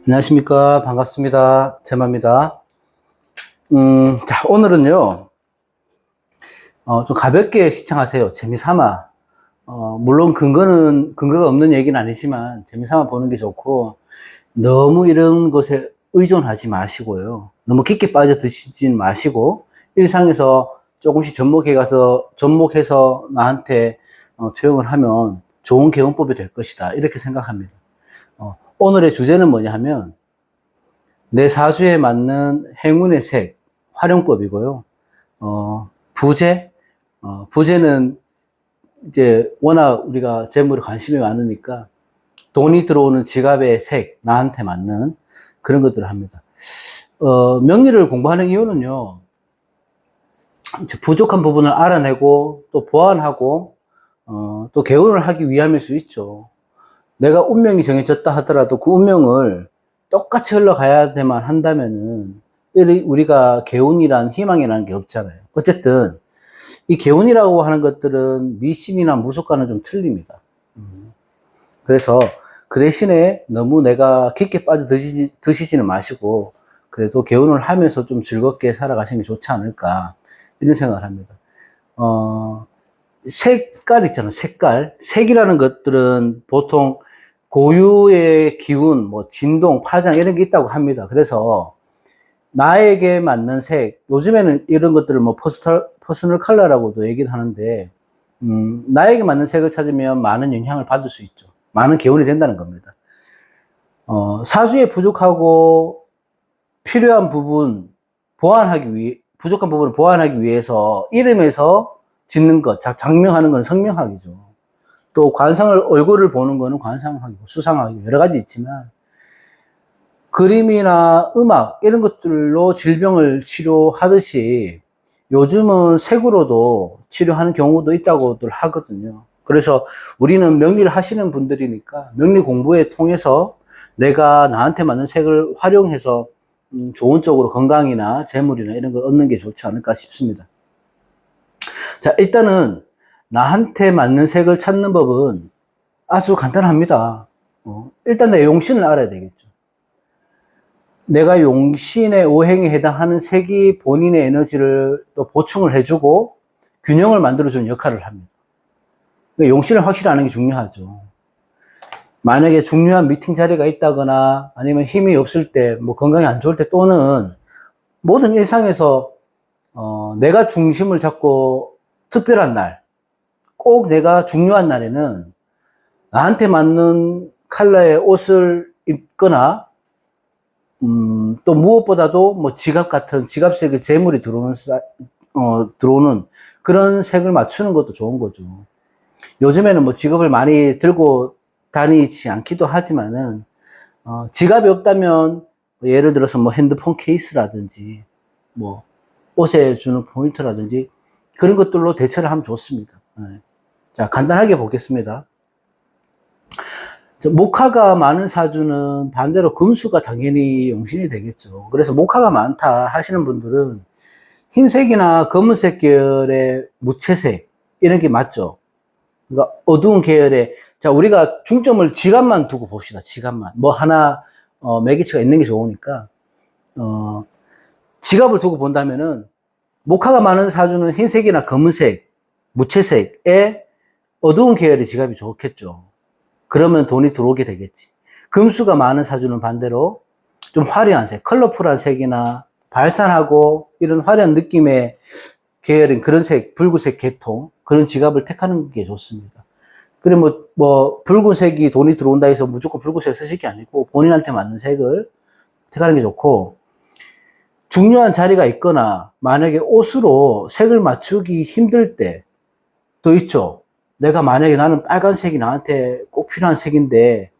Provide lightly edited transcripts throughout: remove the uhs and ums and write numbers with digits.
안녕하십니까. 반갑습니다. 제마입니다. 자, 오늘은요, 좀 가볍게 시청하세요. 재미삼아. 물론 근거가 없는 얘기는 아니지만, 재미삼아 보는 게 좋고, 너무 이런 것에 의존하지 마시고요. 너무 깊게 빠져드시진 마시고, 일상에서 조금씩 접목해서 나한테 투영을 하면 좋은 개운법이 될 것이다. 이렇게 생각합니다. 오늘의 주제는 뭐냐 하면, 내 사주에 맞는 행운의 색, 활용법이고요. 부재? 부재는 이제 워낙 우리가 재물에 관심이 많으니까 돈이 들어오는 지갑의 색, 나한테 맞는 그런 것들을 합니다. 명리를 공부하는 이유는요, 부족한 부분을 알아내고 또 보완하고, 또 개운을 하기 위함일 수 있죠. 내가 운명이 정해졌다 하더라도 그 운명을 똑같이 흘러가야만 한다면은 우리가 개운이란 희망이라는 게 없잖아요. 어쨌든 이 개운이라고 하는 것들은 미신이나 무속과는 좀 틀립니다. 그래서 그 대신에 너무 내가 깊게 빠져 드시지는 마시고 그래도 개운을 하면서 좀 즐겁게 살아가시는 게 좋지 않을까 이런 생각을 합니다. 색깔 있잖아요. 색이라는 것들은 보통 고유의 기운, 뭐 진동, 파장 이런 게 있다고 합니다. 그래서 나에게 맞는 색, 요즘에는 이런 것들을 뭐 퍼스널 컬러라고도 얘기를 하는데, 나에게 맞는 색을 찾으면 많은 영향을 받을 수 있죠. 많은 개운이 된다는 겁니다. 사주에 부족하고 필요한 부분 부족한 부분을 보완하기 위해서 이름에서 짓는 것, 장명하는 건 성명학이죠. 또 얼굴을 보는 거는 관상학이고 수상학이고 여러 가지 있지만 그림이나 음악 이런 것들로 질병을 치료하듯이 요즘은 색으로도 치료하는 경우도 있다고들 하거든요. 그래서 우리는 명리를 하시는 분들이니까 명리 공부에 통해서 내가 나한테 맞는 색을 활용해서 좋은 쪽으로 건강이나 재물이나 이런 걸 얻는 게 좋지 않을까 싶습니다. 자, 일단은 나한테 맞는 색을 찾는 법은 아주 간단합니다. 일단 내 용신을 알아야 되겠죠. 내가 용신의 오행에 해당하는 색이 본인의 에너지를 또 보충을 해주고 균형을 만들어주는 역할을 합니다. 용신을 확실히 아는 게 중요하죠. 만약에 중요한 미팅 자리가 있다거나 아니면 힘이 없을 때, 뭐 건강이 안 좋을 때 또는 모든 일상에서 내가 중심을 잡고 특별한 날, 꼭 내가 중요한 날에는 나한테 맞는 컬러의 옷을 입거나 또 무엇보다도 뭐 지갑색의 재물이 들어오는 그런 색을 맞추는 것도 좋은 거죠. 요즘에는 뭐 지갑을 많이 들고 다니지 않기도 하지만은 지갑이 없다면 예를 들어서 뭐 핸드폰 케이스라든지 뭐 옷에 주는 포인트라든지 그런 것들로 대처를 하면 좋습니다. 자, 간단하게 보겠습니다. 목화가 많은 사주는 반대로 금수가 당연히 용신이 되겠죠. 그래서 목화가 많다 하시는 분들은 흰색이나 검은색 계열의 무채색 이런 게 맞죠. 그러니까 어두운 계열의, 자, 우리가 중점을 지갑만 두고 봅시다. 지갑만 뭐 하나 매개체가 있는 게 좋으니까 지갑을 두고 본다면은 목화가 많은 사주는 흰색이나 검은색 무채색의 어두운 계열의 지갑이 좋겠죠. 그러면 돈이 들어오게 되겠지. 금수가 많은 사주는 반대로 좀 화려한 색, 컬러풀한 색이나 발산하고 이런 화려한 느낌의 계열인 그런 색, 붉은색 계통, 그런 지갑을 택하는 게 좋습니다. 그리고 붉은색이 돈이 들어온다 해서 무조건 붉은색 쓰실 게 아니고 본인한테 맞는 색을 택하는 게 좋고, 중요한 자리가 있거나 만약에 옷으로 색을 맞추기 힘들 때도 있죠. 내가 만약에 나는 빨간색이 나한테 꼭 필요한 색인데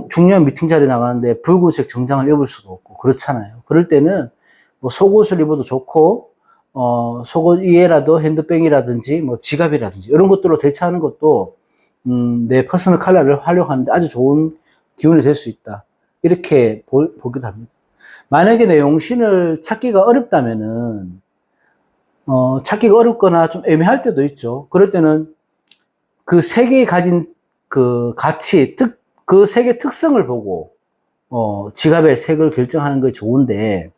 중요한 미팅 자리에 나가는데 붉은색 정장을 입을 수도 없고 그렇잖아요. 그럴 때는 뭐 속옷을 입어도 좋고 속옷 이외라도 핸드백이라든지 뭐 지갑이라든지 이런 것들로 대체하는 것도 내 퍼스널 컬러를 활용하는데 아주 좋은 기운이 될 수 있다. 이렇게 보기도 합니다. 만약에 내 용신을 찾기가 어렵다면은 찾기가 어렵거나 좀 애매할 때도 있죠. 그럴 때는 그 색이 가진 그 가치, 그 색의 특성을 보고 지갑의 색을 결정하는 게 좋은데,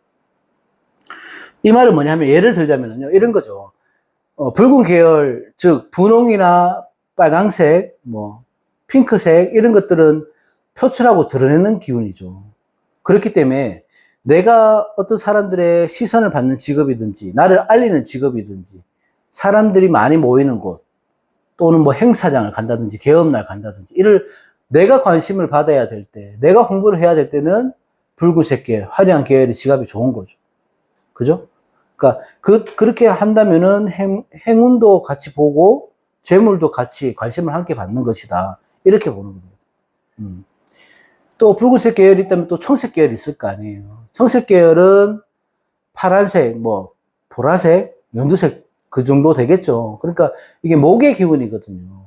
이 말은 뭐냐면, 예를 들자면요, 이런 거죠. 붉은 계열, 즉, 분홍이나 빨강색, 뭐, 핑크색, 이런 것들은 표출하고 드러내는 기운이죠. 그렇기 때문에, 내가 어떤 사람들의 시선을 받는 직업이든지, 나를 알리는 직업이든지, 사람들이 많이 모이는 곳, 또는 뭐 행사장을 간다든지, 개업날 간다든지, 이를 내가 관심을 받아야 될 때, 내가 홍보를 해야 될 때는 붉은색 계열, 화려한 계열의 지갑이 좋은 거죠. 그죠? 그러니까 그렇게 한다면은 행운도 같이 보고 재물도 같이 관심을 함께 받는 것이다. 이렇게 보는 겁니다. 또 붉은색 계열이 있다면 또 청색 계열이 있을 거 아니에요. 청색 계열은 파란색, 뭐 보라색, 연두색 그 정도 되겠죠. 그러니까 이게 목의 기운이거든요.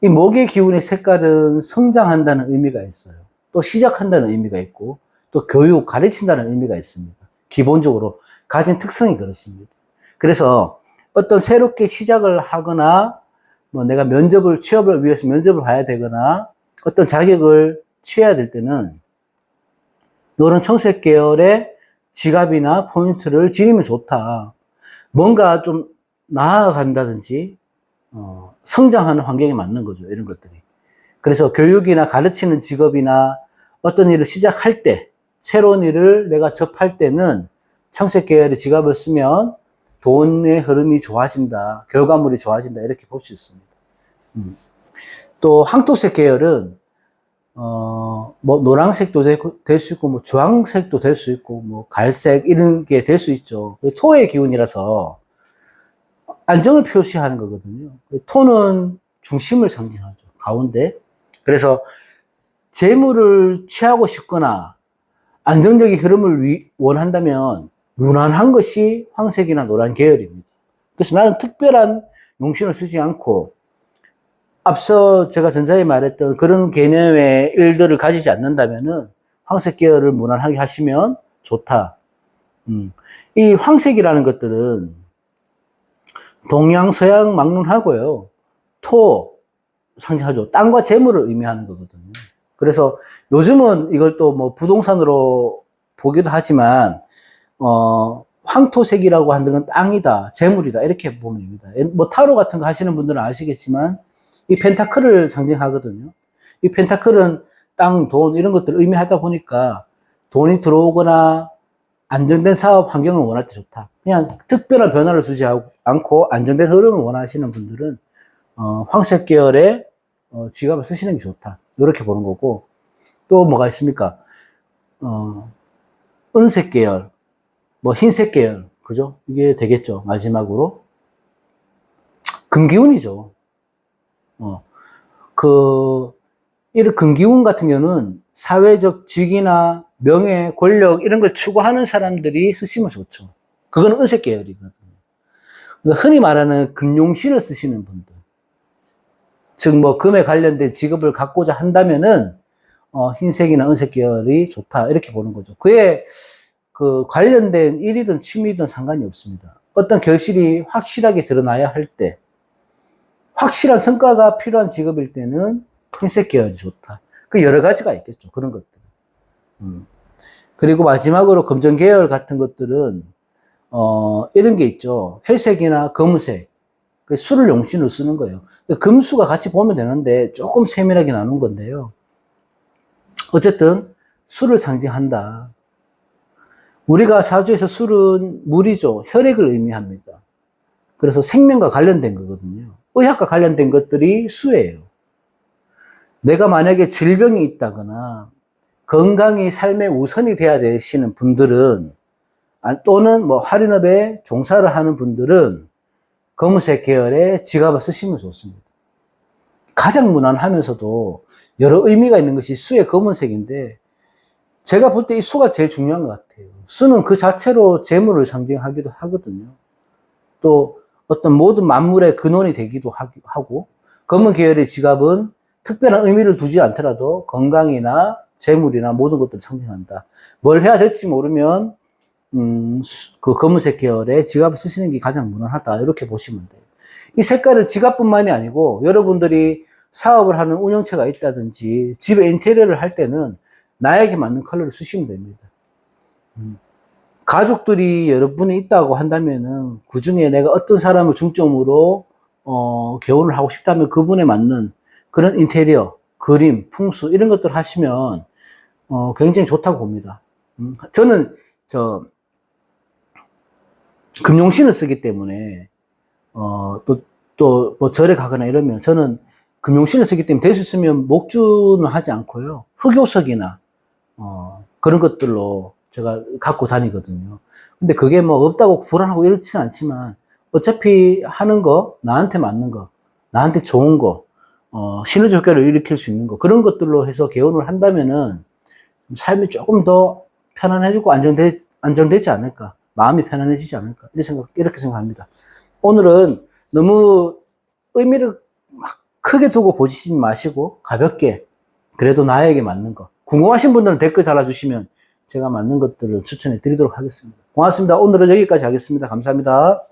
이 목의 기운의 색깔은 성장한다는 의미가 있어요. 또 시작한다는 의미가 있고 또 교육, 가르친다는 의미가 있습니다. 기본적으로 가진 특성이 그렇습니다. 그래서 어떤 새롭게 시작을 하거나 뭐 내가 취업을 위해서 면접을 봐야 되거나 어떤 자격을 취해야 될 때는 이런 청색 계열의 지갑이나 포인트를 지니면 좋다. 뭔가 좀 나아간다든지 성장하는 환경에 맞는 거죠. 이런 것들이. 그래서 교육이나 가르치는 직업이나 어떤 일을 시작할 때 새로운 일을 내가 접할 때는 청색 계열의 지갑을 쓰면 돈의 흐름이 좋아진다. 결과물이 좋아진다. 이렇게 볼 수 있습니다. 또 황토색 계열은 뭐 노란색도 될 수 있고 뭐 주황색도 될 수 있고 뭐 갈색 이런 게 될 수 있죠. 토의 기운이라서 안정을 표시하는 거거든요. 토는 중심을 상징하죠. 가운데. 그래서 재물을 취하고 싶거나 안정적인 흐름을 원한다면 무난한 것이 황색이나 노란 계열입니다. 그래서 나는 특별한 용신을 쓰지 않고 앞서 제가 전자에 말했던 그런 개념의 일들을 가지지 않는다면은 황색 계열을 무난하게 하시면 좋다. 이 황색이라는 것들은 동양, 서양 막론하고요. 토 상징하죠. 땅과 재물을 의미하는 거거든요. 그래서 요즘은 이걸 또 뭐 부동산으로 보기도 하지만 황토색이라고 하는 건 땅이다, 재물이다 이렇게 보면 됩니다. 뭐 타로 같은 거 하시는 분들은 아시겠지만 이 펜타클을 상징하거든요. 이 펜타클은 땅, 돈 이런 것들을 의미하다 보니까 돈이 들어오거나 안정된 사업 환경을 원할 때 좋다. 그냥 특별한 변화를 주지 않고 안정된 흐름을 원하시는 분들은 황색 계열의 지갑을 쓰시는 게 좋다. 이렇게 보는 거고 또 뭐가 있습니까? 은색 계열, 뭐 흰색 계열, 그죠? 이게 되겠죠. 마지막으로 금기운이죠. 이런 금기운 같은 경우는 사회적 직위나 명예, 권력 이런 걸 추구하는 사람들이 쓰시면 좋죠. 그건 은색 계열이거든요. 그러니까 흔히 말하는 금용신을 쓰시는 분들, 즉 뭐 금에 관련된 직업을 갖고자 한다면은 흰색이나 은색 계열이 좋다 이렇게 보는 거죠. 그에 그 관련된 일이든 취미든 상관이 없습니다. 어떤 결실이 확실하게 드러나야 할 때, 확실한 성과가 필요한 직업일 때는 흰색 계열이 좋다. 그 여러 가지가 있겠죠. 그런 것들. 그리고 마지막으로 검정 계열 같은 것들은 이런 게 있죠. 회색이나 검은색. 수를 용신으로 쓰는 거예요. 금수가 같이 보면 되는데 조금 세밀하게 나눈 건데요. 어쨌든 수를 상징한다. 우리가 사주에서 술은 물이죠. 혈액을 의미합니다. 그래서 생명과 관련된 거거든요. 의학과 관련된 것들이 수예요. 내가 만약에 질병이 있다거나 건강이 삶의 우선이 돼야 되시는 분들은 또는 뭐 할인업에 종사를 하는 분들은 검은색 계열의 지갑을 쓰시면 좋습니다. 가장 무난하면서도 여러 의미가 있는 것이 수의 검은색인데 제가 볼 때 이 수가 제일 중요한 것 같아요. 수는 그 자체로 재물을 상징하기도 하거든요. 또 어떤 모든 만물의 근원이 되기도 하고 검은 계열의 지갑은 특별한 의미를 두지 않더라도 건강이나 재물이나 모든 것들을 상징한다. 뭘 해야 될지 모르면 그 검은색 계열의 지갑을 쓰시는 게 가장 무난하다. 이렇게 보시면 돼요. 이 색깔은 지갑뿐만이 아니고 여러분들이 사업을 하는 운영체가 있다든지 집에 인테리어를 할 때는 나에게 맞는 컬러를 쓰시면 됩니다. 가족들이 여러분이 있다고 한다면은 그 중에 내가 어떤 사람을 중점으로 개원을 하고 싶다면 그분에 맞는 그런 인테리어, 그림, 풍수 이런 것들 하시면 굉장히 좋다고 봅니다. 저는 금용신을 쓰기 때문에 또 뭐 절에 가거나 이러면 저는 금용신을 쓰기 때문에 될 수 있으면 목주는 하지 않고요. 흑요석이나 그런 것들로 제가 갖고 다니거든요. 근데 그게 뭐 없다고 불안하고 이렇지는 않지만 어차피 하는 거, 나한테 맞는 거, 나한테 좋은 거, 시너지 효과를 일으킬 수 있는 거, 그런 것들로 해서 개원을 한다면은 삶이 조금 더 편안해지고 안정되지 않을까. 마음이 편안해지지 않을까. 이렇게 생각합니다. 오늘은 너무 의미를 막 크게 두고 보시지 마시고 가볍게 그래도 나에게 맞는 거. 궁금하신 분들은 댓글 달아주시면 제가 맞는 것들을 추천해 드리도록 하겠습니다. 고맙습니다. 오늘은 여기까지 하겠습니다. 감사합니다.